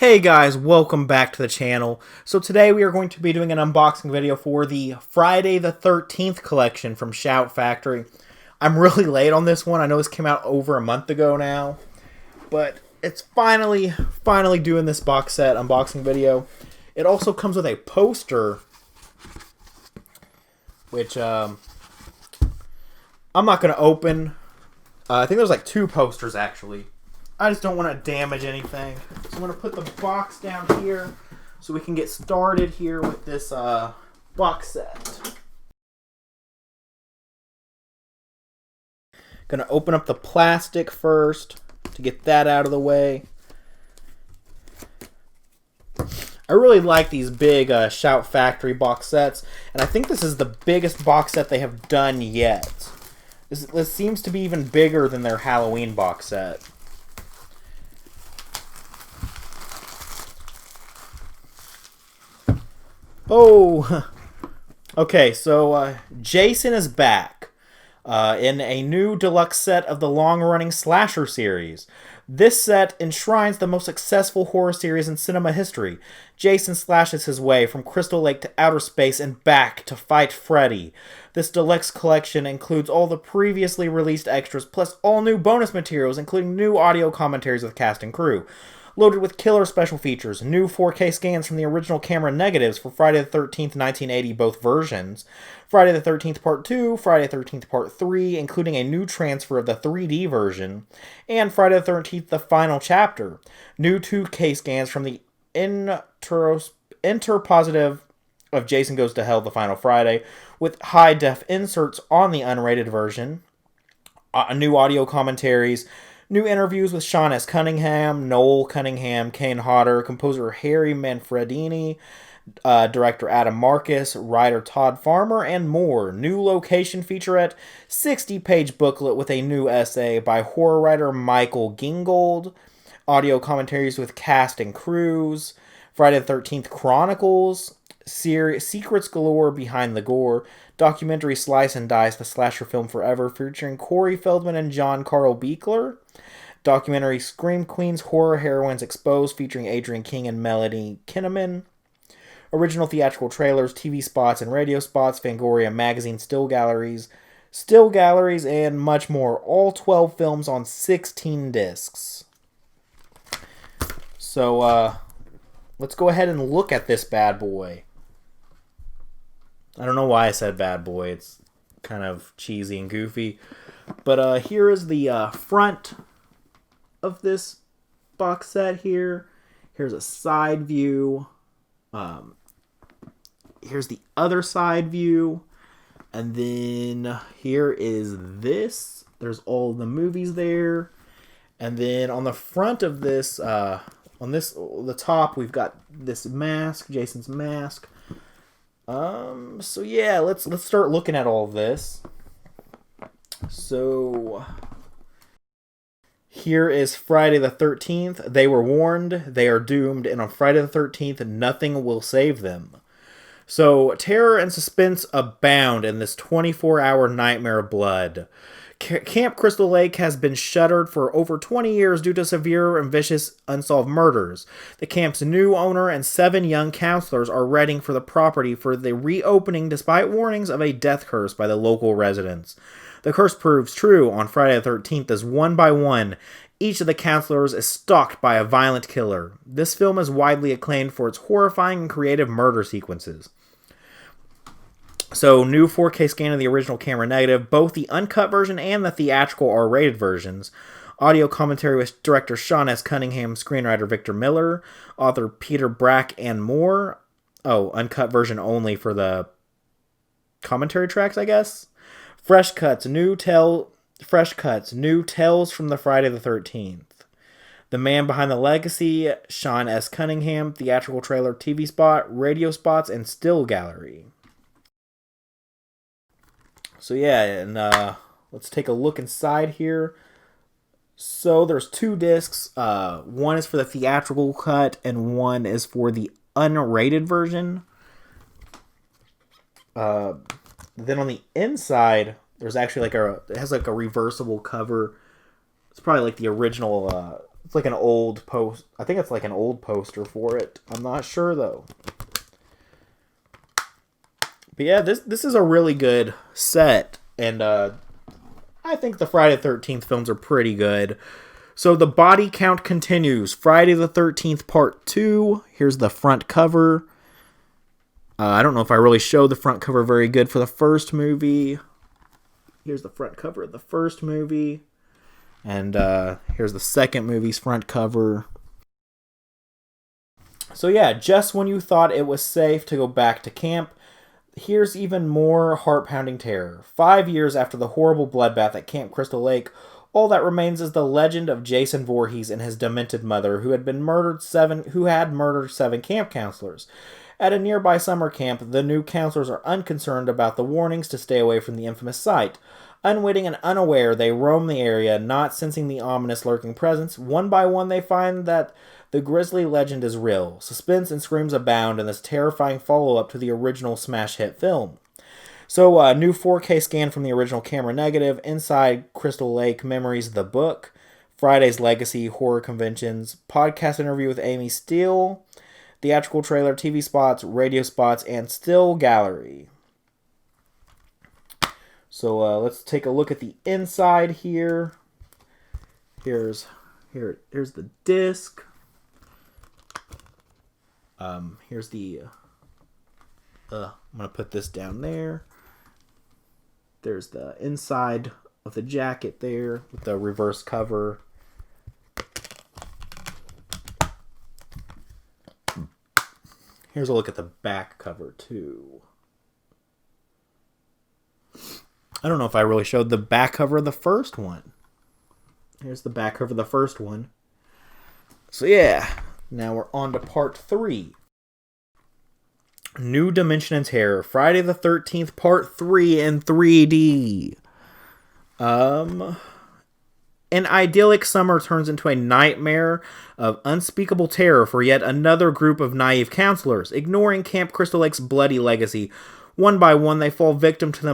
Hey guys, welcome back to the channel. So today we are going to be doing an unboxing video for the Friday the 13th collection from Shout Factory. I'm really late on this one. I know this came out over a month ago now, but it's finally doing this box set unboxing video. It also comes with a poster, which I'm not going to open. I think there's like two posters actually. I just don't want to damage anything. So I'm going to put the box down here so we can get started here with this box set. Going to open up the plastic first to get that out of the way. I really like these big Shout Factory box sets, and I think this is the biggest box set they have done yet. This seems to be even bigger than their Halloween box set. Oh, okay, so Jason is back in a new deluxe set of the long-running slasher series. This set enshrines the most successful horror series in cinema history. Jason slashes his way from Crystal Lake to outer space and back to fight Freddy. This deluxe collection includes all the previously released extras, plus all new bonus materials, including new audio commentaries with cast and crew. Loaded with killer special features, new 4K scans from the original camera negatives for Friday the 13th, 1980, both versions, Friday the 13th Part 2, Friday the 13th Part 3, including a new transfer of the 3D version, and Friday the 13th, the final chapter, new 2K scans from the interpositive of Jason Goes to Hell, the final Friday, with high-def inserts on the unrated version, new audio commentaries, new interviews with Sean S. Cunningham, Noel Cunningham, Kane Hodder, composer Harry Manfredini, director Adam Marcus, writer Todd Farmer, and more. New location featurette, 60-page booklet with a new essay by horror writer Michael Gingold, audio commentaries with cast and crews, Friday the 13th Chronicles, secrets galore behind the gore, documentary Slice and Dice, the slasher film forever, featuring Corey Feldman and John Carl Beekler, documentary Scream Queens Horror Heroines Exposed, featuring Adrian King and Melanie Kinnaman, original theatrical trailers, TV spots and radio spots, Fangoria magazine still galleries, and much more. All 12 films on 16 discs. So, let's go ahead and look at this bad boy. I don't know why I said bad boy. It's kind of cheesy and goofy. But here is the front of this box set here. Here's a side view. Here's the other side view. And then here is this. There's all the movies there. And then on the front of this, the top, we've got this mask, Jason's mask. So yeah, let's start looking at all of this. So here is Friday the 13th. They were warned, they are doomed, and on Friday the 13th, nothing will save them. So terror and suspense abound in this 24-hour nightmare of blood. Camp Crystal Lake has been shuttered for over 20 years due to severe and vicious unsolved murders. The camp's new owner and 7 young counselors are readying for the property for the reopening despite warnings of a death curse by the local residents. The curse proves true on Friday the 13th as one by one, each of the counselors is stalked by a violent killer. This film is widely acclaimed for its horrifying and creative murder sequences. So, new 4K scan of the original camera negative, both the uncut version and the theatrical R-rated versions. Audio commentary with director Sean S. Cunningham, screenwriter Victor Miller, author Peter Brack, and more. Oh, uncut version only for the commentary tracks, I guess. Fresh cuts, new tales from the Friday the 13th. The man behind the legacy, Sean S. Cunningham, theatrical trailer, TV spot, radio spots, and still gallery. So yeah, and let's take a look inside here. So there's 2 discs. One is for the theatrical cut, and one is for the unrated version. Then on the inside, there's actually it has like a reversible cover. It's probably like the original. It's like an old post. I think it's like an old poster for it. I'm not sure though. But yeah, this is a really good set, and I think the Friday the 13th films are pretty good. So the body count continues. Friday the 13th Part 2. Here's the front cover. I don't know if I really showed the front cover very good for the first movie. Here's the front cover of the first movie. And here's the second movie's front cover. So yeah, just when you thought it was safe to go back to camp, here's even more heart-pounding terror. 5 years after the horrible bloodbath at Camp Crystal Lake, all that remains is the legend of Jason Voorhees and his demented mother, who had murdered seven camp counselors. At a nearby summer camp, the new counselors are unconcerned about the warnings to stay away from the infamous site. Unwitting and unaware, they roam the area, not sensing the ominous lurking presence. One by one, they find that the grisly legend is real. Suspense and screams abound in this terrifying follow-up to the original smash hit film. So, a new 4K scan from the original camera negative, Inside Crystal Lake Memories, the book, Friday's Legacy, horror conventions, podcast interview with Amy Steele, theatrical trailer, TV spots, radio spots, and still gallery. So, let's take a look at the inside here. Here's the disc. Here's the... I'm going to put this down there. There's the inside of the jacket there with the reverse cover. Here's a look at the back cover too. I don't know if I really showed the back cover of the first one. Here's the back cover of the first one. So yeah, now we're on to part 3. New Dimension and Terror, Friday the 13th, Part 3 in 3D. An idyllic summer turns into a nightmare of unspeakable terror for yet another group of naive counselors. Ignoring Camp Crystal Lake's bloody legacy, one by one they fall victim to the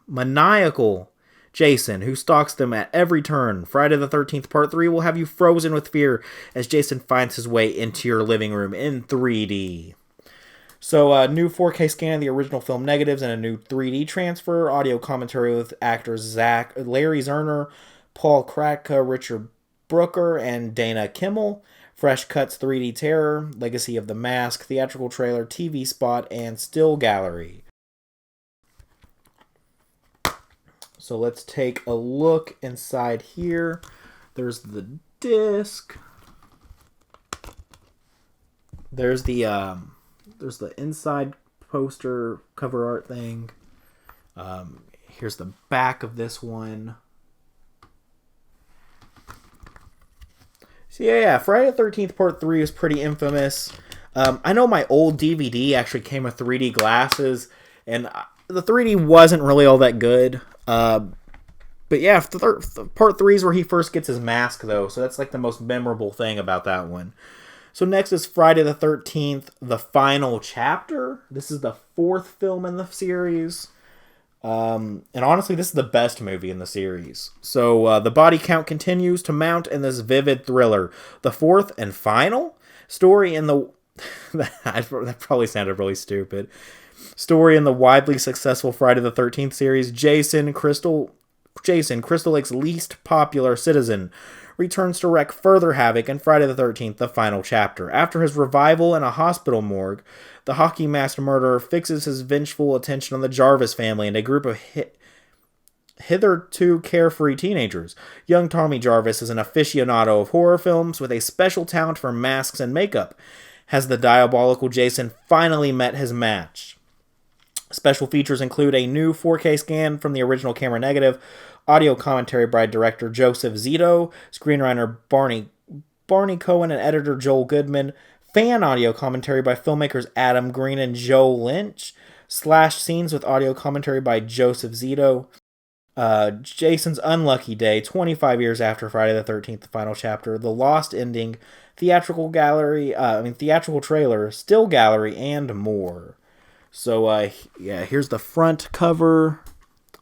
maniacal Jason, who stalks them at every turn. Friday the 13th Part 3 will have you frozen with fear as Jason finds his way into your living room in 3D. So, a new 4K scan of the original film negatives and a new 3D transfer. Audio commentary with actors Larry Zerner, Paul Kratka, Richard Brooker, and Dana Kimmel. Fresh cuts 3D terror, Legacy of the Mask, theatrical trailer, TV spot, and still gallery. So let's take a look inside here. There's the disc. There's the inside poster cover art thing. Here's the back of this one. So yeah, Friday the 13th Part 3 is pretty infamous. I know my old DVD actually came with 3D glasses, and the 3D wasn't really all that good. But yeah, part 3 is where he first gets his mask, though, so that's like the most memorable thing about that one. So next is Friday the 13th, the final chapter. This is the 4th film in the series. And honestly, this is the best movie in the series. So the body count continues to mount in this vivid thriller. The 4th and final story in the... that probably sounded really stupid. Story in the widely successful Friday the 13th series, Jason, Crystal Lake's least popular citizen, returns to wreak further havoc in Friday the 13th, the final chapter. After his revival in a hospital morgue, the hockey masked murderer fixes his vengeful attention on the Jarvis family and a group of hitherto carefree teenagers. Young Tommy Jarvis is an aficionado of horror films with a special talent for masks and makeup. Has the diabolical Jason finally met his match? Special features include a new 4K scan from the original camera negative, audio commentary by director Joseph Zito, screenwriter Barney Cohen, and editor Joel Goodman, fan audio commentary by filmmakers Adam Green and Joe Lynch, slash scenes with audio commentary by Joseph Zito, Jason's Unlucky Day, 25 years after Friday the 13th, the final chapter, The Lost Ending, theatrical trailer, still gallery, and more. So, yeah, here's the front cover.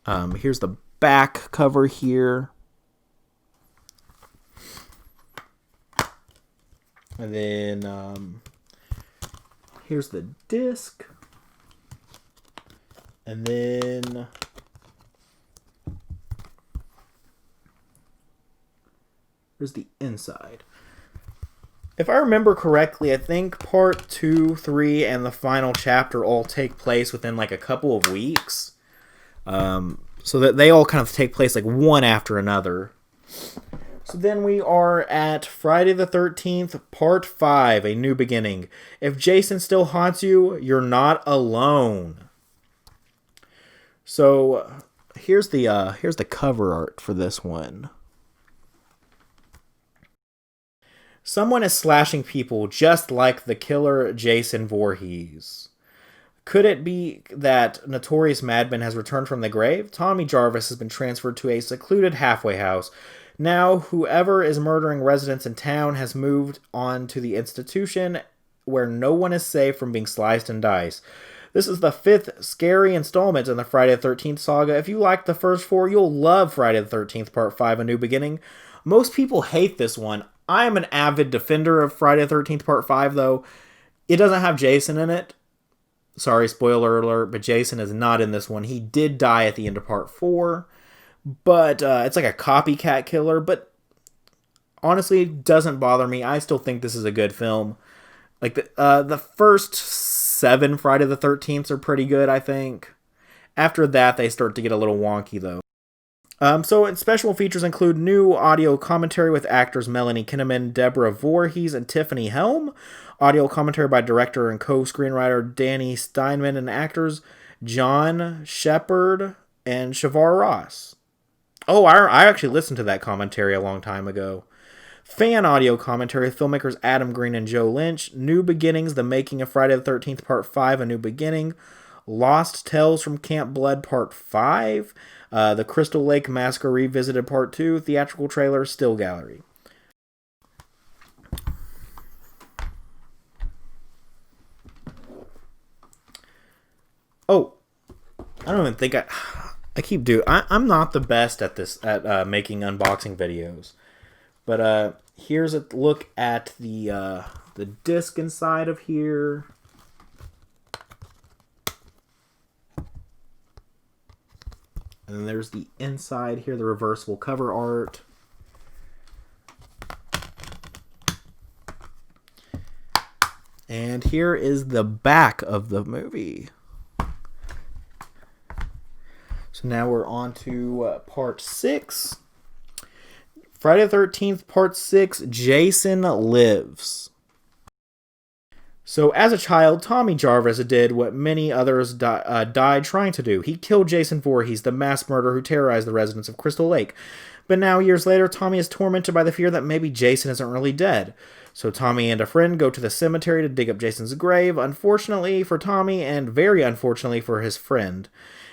Here's the back cover here. And then here's the disc. And then here's the inside. If I remember correctly, I think part 2, 3, and the final chapter all take place within like a couple of weeks. So that they all kind of take place like one after another. So then we are at Friday the 13th, Part 5, A New Beginning. If Jason still haunts you, you're not alone. So here's the cover art for this one. Someone is slashing people just like the killer Jason Voorhees. Could it be that notorious madman has returned from the grave? Tommy Jarvis has been transferred to a secluded halfway house. Now, whoever is murdering residents in town has moved on to the institution where no one is safe from being sliced and diced. This is the 5th scary installment in the Friday the 13th saga. If you like the first 4, you'll love Friday the 13th Part 5, A New Beginning. Most people hate this one. I am an avid defender of Friday the 13th Part 5, though. It doesn't have Jason in it. Sorry, spoiler alert, but Jason is not in this one. He did die at the end of Part 4. But it's like a copycat killer. But honestly, it doesn't bother me. I still think this is a good film. Like the first 7 Friday the 13th are pretty good, I think. After that, they start to get a little wonky, though. So special features include new audio commentary with actors Melanie Kinnaman, Deborah Voorhees, and Tiffany Helm. Audio commentary by director and co-screenwriter Danny Steinman and actors John Shepard and Shavar Ross. Oh, I actually listened to that commentary a long time ago. Fan audio commentary with filmmakers Adam Green and Joe Lynch. New Beginnings, The Making of Friday the 13th Part 5, A New Beginning. Lost Tales from Camp Blood Part 5. The Crystal Lake Massacre Revisited Part 2. Theatrical trailer, Still Gallery. Oh, I don't even think I keep doing. I'm not the best at this at making unboxing videos, but here's a look at the disc inside of here. And then there's the inside here, the reversible cover art. And here is the back of the movie. So now we're on to Part 6. Friday the 13th, Part 6, Jason Lives. So as a child, Tommy Jarvis did what many others died trying to do. He killed Jason Voorhees, the mass murderer who terrorized the residents of Crystal Lake. But now, years later, Tommy is tormented by the fear that maybe Jason isn't really dead. So Tommy and a friend go to the cemetery to dig up Jason's grave, unfortunately for Tommy and very unfortunately for his friend.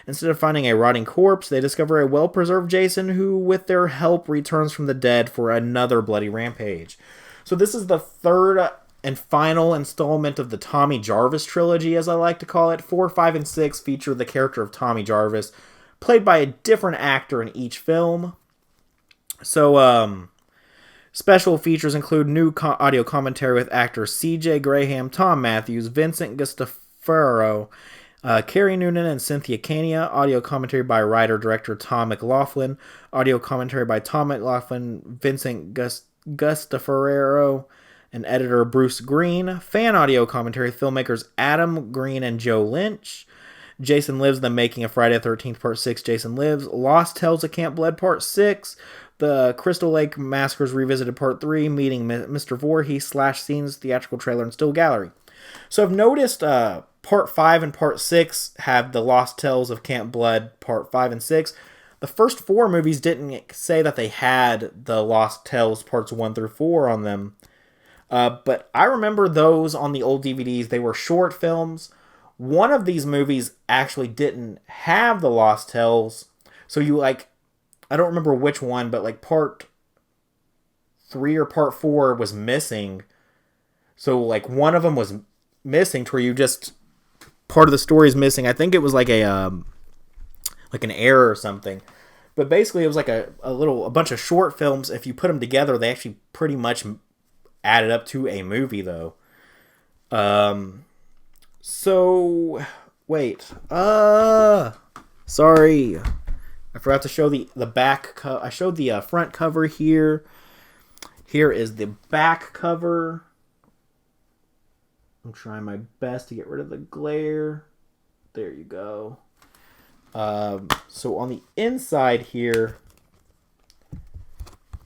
Instead of finding a rotting corpse, they discover a well-preserved Jason who, with their help, returns from the dead for another bloody rampage. So this is the third and final installment of the Tommy Jarvis trilogy, as I like to call it. 4, 5, and 6 feature the character of Tommy Jarvis, played by a different actor in each film. So, special features include new audio commentary with actors C.J. Graham, Tom Matthews, Vincent Gustafaro, Carrie Noonan, and Cynthia Cania. Audio commentary by writer-director Tom McLaughlin. Audio commentary by Tom McLaughlin, Vincent Gustafaro, and editor Bruce Green. Fan audio commentary, filmmakers Adam Green and Joe Lynch. Jason Lives, The Making of Friday the 13th, Part 6, Jason Lives. Lost Tales of Camp Blood, Part 6. The Crystal Lake Massacres Revisited, Part 3. Meeting Mr. Voorhees, /scenes, theatrical trailer, and still gallery. So I've noticed Part 5 and Part 6 have the Lost Tales of Camp Blood, Part 5 and 6. The first 4 movies didn't say that they had the Lost Tales Parts 1 through 4 on them. But I remember those on the old DVDs. They were short films. One of these movies actually didn't have the Lost Tales. So I don't remember which one, but Part 3 or Part 4 was missing. So one of them was missing to where you just, part of the story is missing. I think it was an error or something. But basically it was a bunch of short films. If you put them together, they actually pretty much added up to a movie, though. So wait. Sorry. I forgot to show the back I showed the front cover here. Here is the back cover. I'm trying my best to get rid of the glare. There you go. So on the inside here,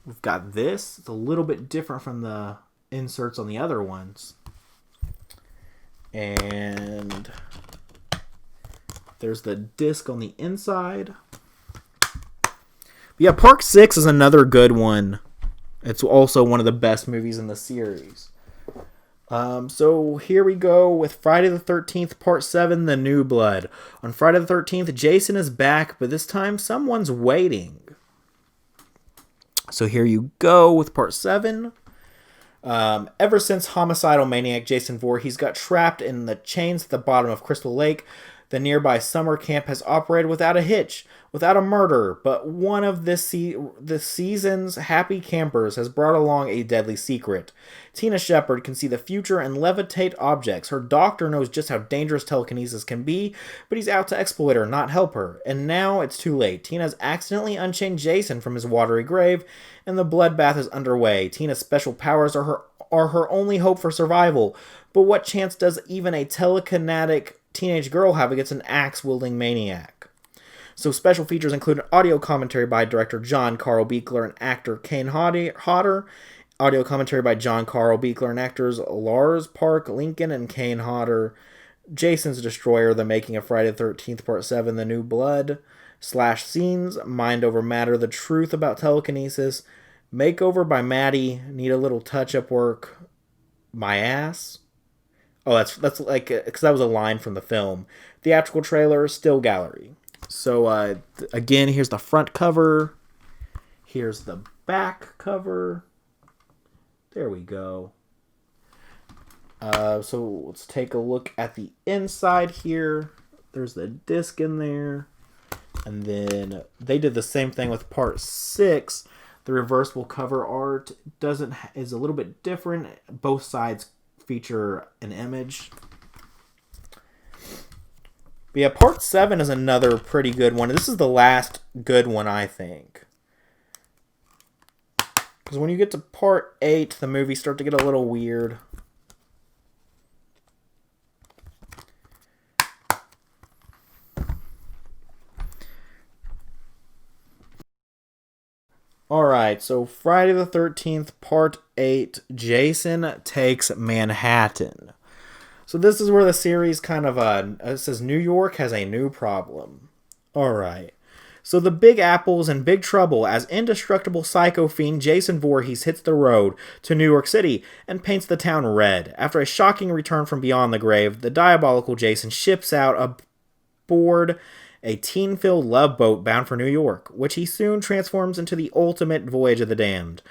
we've got this. It's a little bit different from the inserts on the other ones. And there's the disc on the inside. But yeah, Part 6 is another good one. It's also one of the best movies in the series. So here we go with Friday the 13th, Part 7, The New Blood. On Friday the 13th, Jason is back, but this time someone's waiting. So here you go with Part 7. Ever since homicidal maniac Jason Voorhees got trapped in the chains at the bottom of Crystal Lake, the nearby summer camp has operated without a hitch, without a murder, but one of this season's happy campers has brought along a deadly secret. Tina Shepard can see the future and levitate objects. Her doctor knows just how dangerous telekinesis can be, but he's out to exploit her, not help her. And now it's too late. Tina's accidentally unchained Jason from his watery grave, and the bloodbath is underway. Tina's special powers are her only hope for survival. But what chance does even a telekinetic teenage girl have against an axe-wielding maniac? So special features include an audio commentary by director John Carl Buechler and actor Kane Hodder, audio commentary by John Carl Buechler and actors Lars Park Lincoln and Kane Hodder, Jason's Destroyer, The Making of Friday the 13th, Part 7, The New Blood, Slash Scenes, Mind Over Matter, The Truth About Telekinesis, Makeover by Maddie, Need a Little Touch-Up Work, My Ass. Oh, that's like, because that was a line from the film. Theatrical trailer, Still Gallery. So, again, here's the front cover. Here's the back cover. There we go. So, let's take a look at the inside here. There's the disc in there. And then they did the same thing with Part 6. The reversible cover art is a little bit different. Both sides feature an image. But yeah, Part 7 is another pretty good one. This is the last good one, I think. Because when you get to Part 8, the movies start to get a little weird. Alright, so Friday the 13th, Part 8, Jason Takes Manhattan. So this is where the series kind of, it says New York has a new problem. Alright. So the Big Apple's in big trouble as indestructible psycho fiend Jason Voorhees hits the road to New York City and paints the town red. After a shocking return from beyond the grave, the diabolical Jason ships out aboard a teen-filled love boat bound for New York, which he soon transforms into the ultimate voyage of the damned.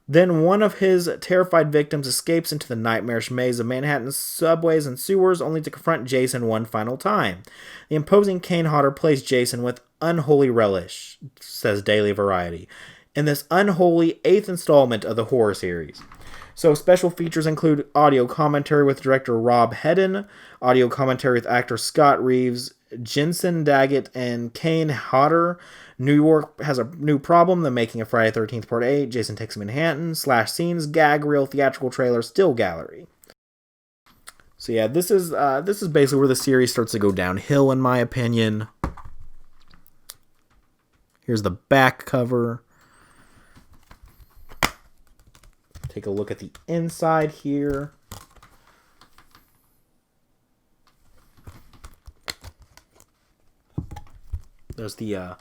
Then one of his terrified victims escapes into the nightmarish maze of Manhattan's subways and sewers, only to confront Jason one final time. The imposing Kane Hodder plays Jason with unholy relish, says Daily Variety, in this unholy 8th installment of the horror series. So special features include audio commentary with director Rob Hedden, audio commentary with actor Scott Reeves, Jensen Daggett, and Kane Hodder. New York has a new problem. The Making of Friday the 13th, Part 8. Jason Takes Manhattan. Slash Scenes. Gag Reel. Theatrical trailer. Still Gallery. So yeah, this is basically where the series starts to go downhill, in my opinion. Here's the back cover. Take a look at the inside here. There's the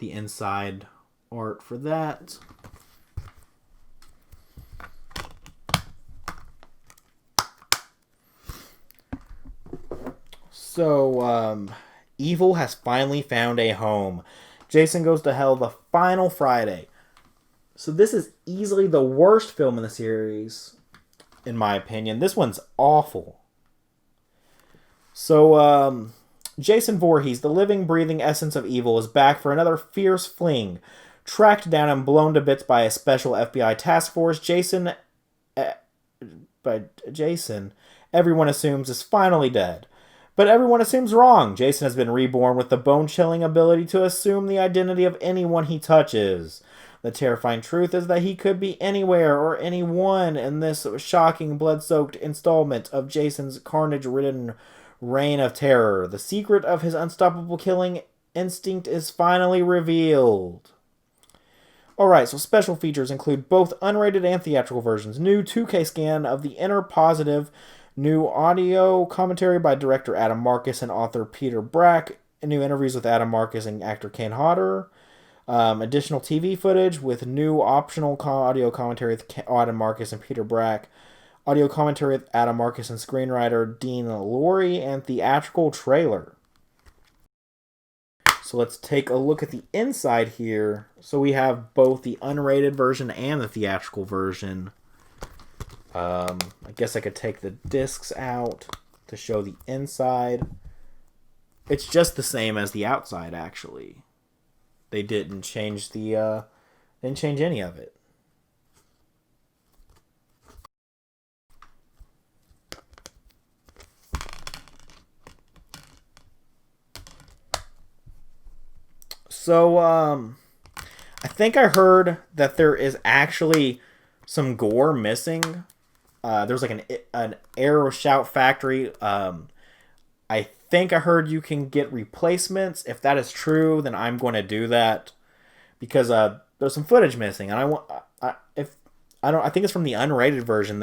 inside art for that. So, evil has finally found a home. Jason Goes to Hell, the final Friday. So this is easily the worst film in the series, in my opinion. This one's awful. So, Jason Voorhees, the living, breathing essence of evil, is back for another fierce fling. Tracked down and blown to bits by a special FBI task force, Jason by Jason, everyone assumes is finally dead. But everyone assumes wrong. Jason has been reborn with the bone-chilling ability to assume the identity of anyone he touches. The terrifying truth is that he could be anywhere or anyone in this shocking, blood-soaked installment of Jason's carnage-ridden reign of terror. The secret of his unstoppable killing instinct is finally revealed. Alright, so special features include both unrated and theatrical versions. New 2K scan of the inner positive. New audio commentary by director Adam Marcus and author Peter Brack. New interviews with Adam Marcus and actor Kane Hodder. Additional TV footage with new optional audio commentary with Adam Marcus and Peter Brack. Audio commentary with Adam Marcus and screenwriter Dean Lorey. And theatrical trailer. So let's take a look at the inside here. So we have both the unrated version and the theatrical version. I guess I could take the discs out to show the inside. It's just the same as the outside, actually. They didn't change any of it. So, I think I heard that there is actually some gore missing. There's like an arrow shout factory. I think I heard you can get replacements. If that is true, then I'm going to do that because there's some footage missing, and I think it's from the unrated version.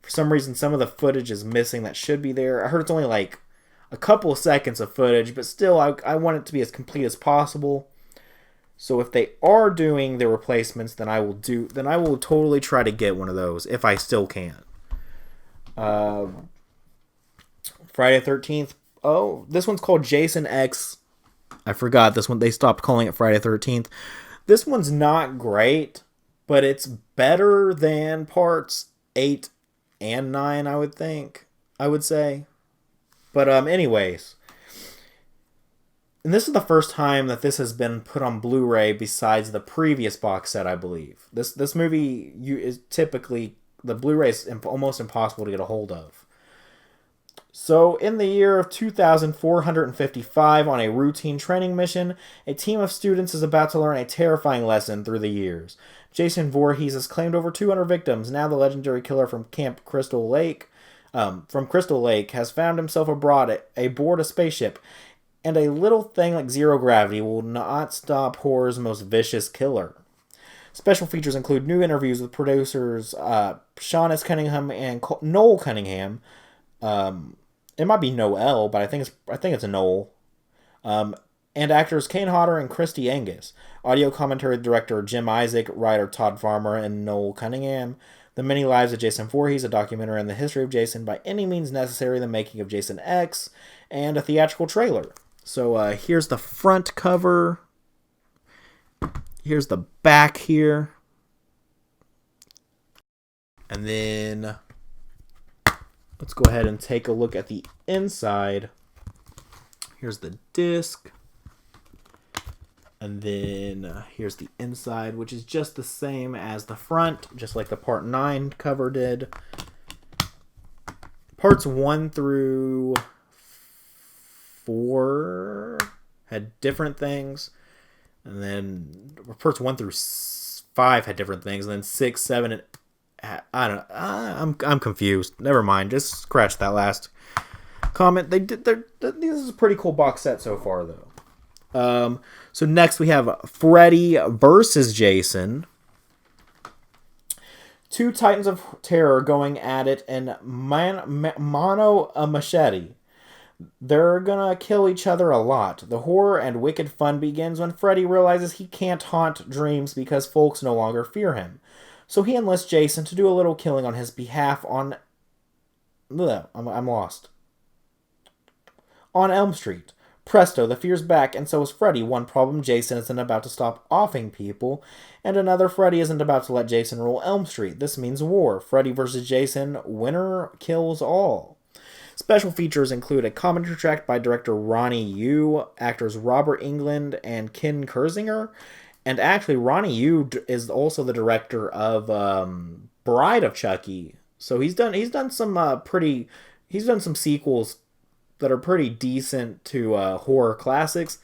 For some reason, some of the footage is missing that should be there. I heard it's only like a couple of seconds of footage, but still, I want it to be as complete as possible. So if they are doing the replacements, then I will totally try to get one of those if I still can. Friday the 13th. Oh, this one's called Jason X. I forgot this one. They stopped calling it Friday the 13th. This one's not great, but it's better than parts 8 and 9, I would say. But anyways. And this is the first time that this has been put on Blu-ray besides the previous box set, I believe. This movie is typically, the Blu-ray is almost impossible to get a hold of. So, in the year of 2455, on a routine training mission, a team of students is about to learn a terrifying lesson through the years. Jason Voorhees has claimed over 200 victims. Now the legendary killer from Crystal Lake has found himself aboard a spaceship. And a little thing like zero gravity will not stop horror's most vicious killer. Special features include new interviews with producers Sean S. Cunningham and Noel Cunningham. It might be Noel, but I think it's a Noel. And actors Kane Hodder and Christy Angus. Audio commentary director Jim Isaac, writer Todd Farmer, and Noel Cunningham. The Many Lives of Jason Voorhees, a documentary on the history of Jason by any means necessary, the making of Jason X, and a theatrical trailer. So here's the front cover. Here's the back here. And then let's go ahead and take a look at the inside. Here's the disc. And then here's the inside, which is just the same as the front, just like the Part 9 cover did. Parts 1 through 4 had different things. And then parts 1 through 5 had different things. And then 6, 7, and I don't know. I'm confused. Never mind. Just scratch that last comment. This is a pretty cool box set so far, though. So next we have Freddy versus Jason. Two titans of terror going at it in mono a machete. They're gonna kill each other a lot. The horror and wicked fun begins when Freddy realizes he can't haunt dreams because folks no longer fear him. So he enlists Jason to do a little killing on his behalf on... I'm lost. On Elm Street. Presto, the fear's back, and so is Freddy. One problem, Jason isn't about to stop offing people, and another, Freddy isn't about to let Jason rule Elm Street. This means war. Freddy versus Jason, winner kills all. Special features include a commentary track by director Ronnie Yu, actors Robert Englund and Ken Kersinger, and actually Ronnie Yu is also the director of Bride of Chucky, So he's done some he's done some sequels that are pretty decent to horror classics.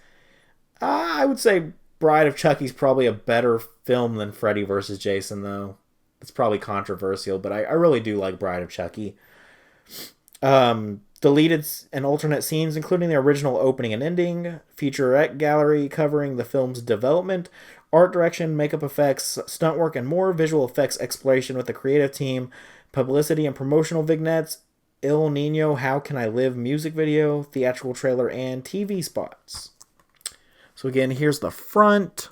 I would say Bride of Chucky's probably a better film than Freddy versus Jason, though. It's probably controversial, but I really do like Bride of Chucky. Deleted and alternate scenes, including the original opening and ending, featurette gallery covering the film's development, art direction, makeup effects, stunt work, and more visual effects exploration with the creative team, publicity and promotional vignettes, Il Nino How Can I Live music video, theatrical trailer, and TV spots. So again, here's the front.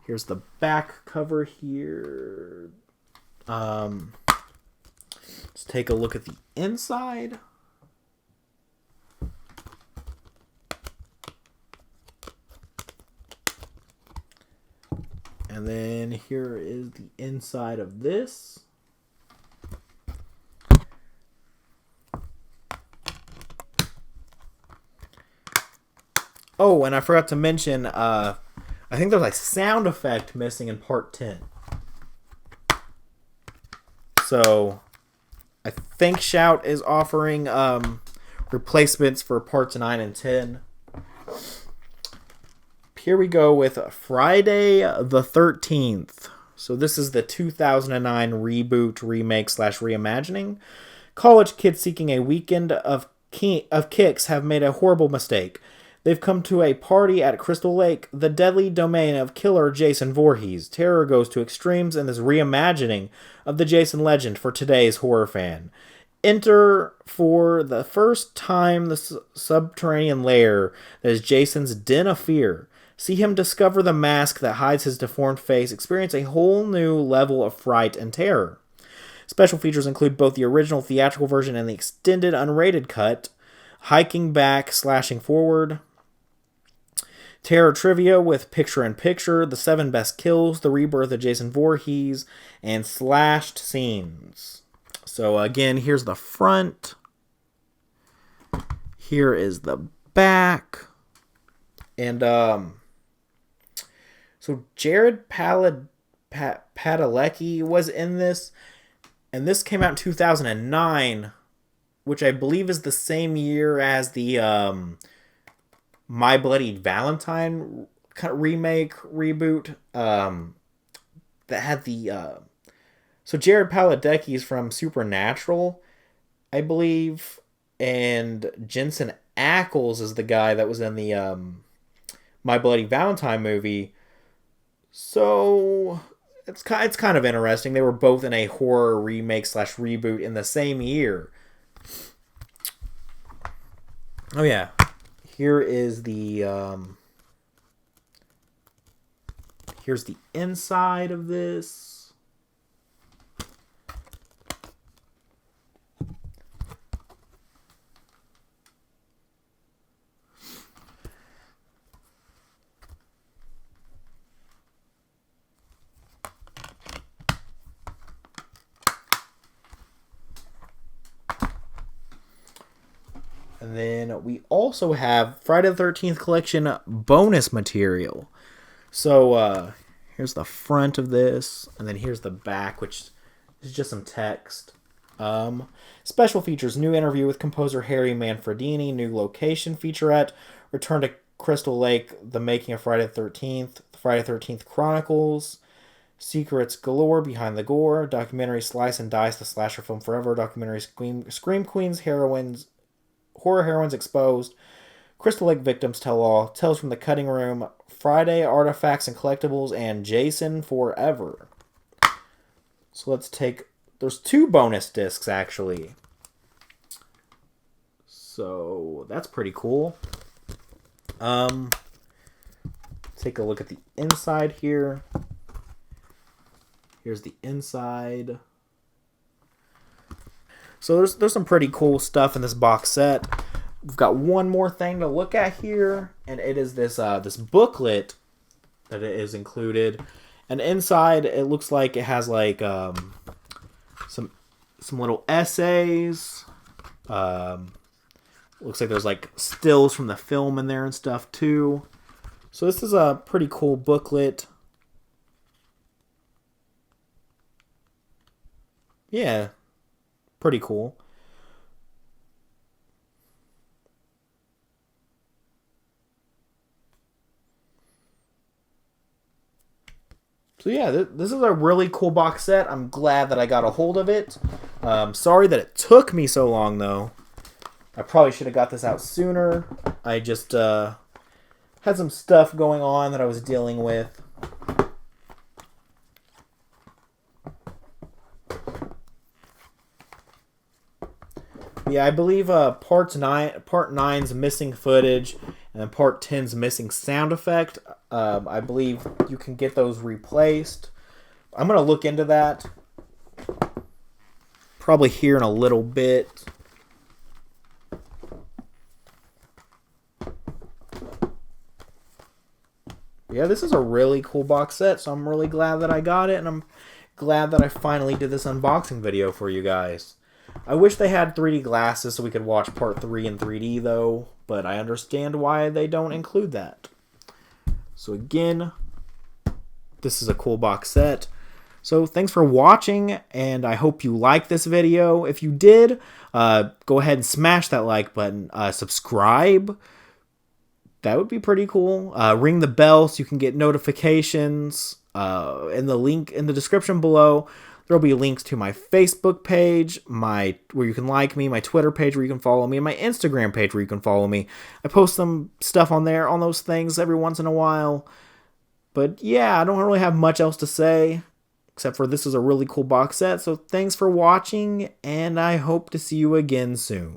Here's the back cover here. Let's take a look at the inside. And then here is the inside of this. Oh, and I forgot to mention, I think there's a sound effect missing in part 10. So, I think Shout is offering replacements for parts 9 and 10. Here we go with Friday the 13th. So this is the 2009 reboot, remake / reimagining. College kids seeking a weekend of kicks have made a horrible mistake. They've come to a party at Crystal Lake, the deadly domain of killer Jason Voorhees. Terror goes to extremes in this reimagining of the Jason legend for today's horror fan. Enter for the first time the subterranean lair that is Jason's den of fear. See him discover the mask that hides his deformed face, experience a whole new level of fright and terror. Special features include both the original theatrical version and the extended unrated cut, hiking back, slashing forward, terror trivia with picture-in-picture, the 7 best kills, the rebirth of Jason Voorhees, and slashed scenes. So again, here's the front. Here is the back. And so Jared Padalecki was in this, and this came out in 2009, which I believe is the same year as the My Bloody Valentine kind of remake reboot that had the so Jared Padalecki is from Supernatural, I believe, and Jensen Ackles is the guy that was in the My Bloody Valentine movie. So it's kind of interesting. They were both in a horror remake / reboot in the same year. Oh yeah, here is the here's the inside of this. And then we also have Friday the 13th collection bonus material. So here's the front of this, and then here's the back, which is just some text. Special features: new interview with composer Harry Manfredini, new location featurette, return to Crystal Lake, the making of Friday the 13th, Friday the 13th Chronicles, secrets galore behind the gore, documentary Slice and Dice, the slasher film forever, documentary Scream Queens, horror heroines exposed, Crystal Lake victims tell all, tales from the cutting room, Friday artifacts and collectibles, and Jason Forever. So let's take, there's 2 bonus discs actually. So that's pretty cool. Take a look at the inside here. Here's the inside. So there's some pretty cool stuff in this box set. We've got one more thing to look at here, and it is this this booklet that is included. And inside, it looks like it has like some little essays. Looks like there's like stills from the film in there and stuff too. So this is a pretty cool booklet. Yeah, pretty cool. So yeah, this is a really cool box set. I'm glad that I got a hold of it. Sorry that it took me so long, though. I probably should have got this out sooner. I just had some stuff going on that I was dealing with. Yeah, I believe part nine's missing footage, and then part 10's missing sound effect. I believe you can get those replaced. I'm gonna look into that. Probably here in a little bit. Yeah, this is a really cool box set, so I'm really glad that I got it, and I'm glad that I finally did this unboxing video for you guys. I wish they had 3D glasses so we could watch part 3 in 3D, though, but I understand why they don't include that. So again, this is a cool box set. So thanks for watching, and I hope you liked this video. If you did, go ahead and smash that like button. Subscribe. That would be pretty cool. Ring the bell so you can get notifications. In the link in the description below, there'll be links to my Facebook page, where you can like me, my Twitter page where you can follow me, and my Instagram page where you can follow me. I post some stuff on there, on those things every once in a while. But yeah, I don't really have much else to say, except for this is a really cool box set. So thanks for watching, and I hope to see you again soon.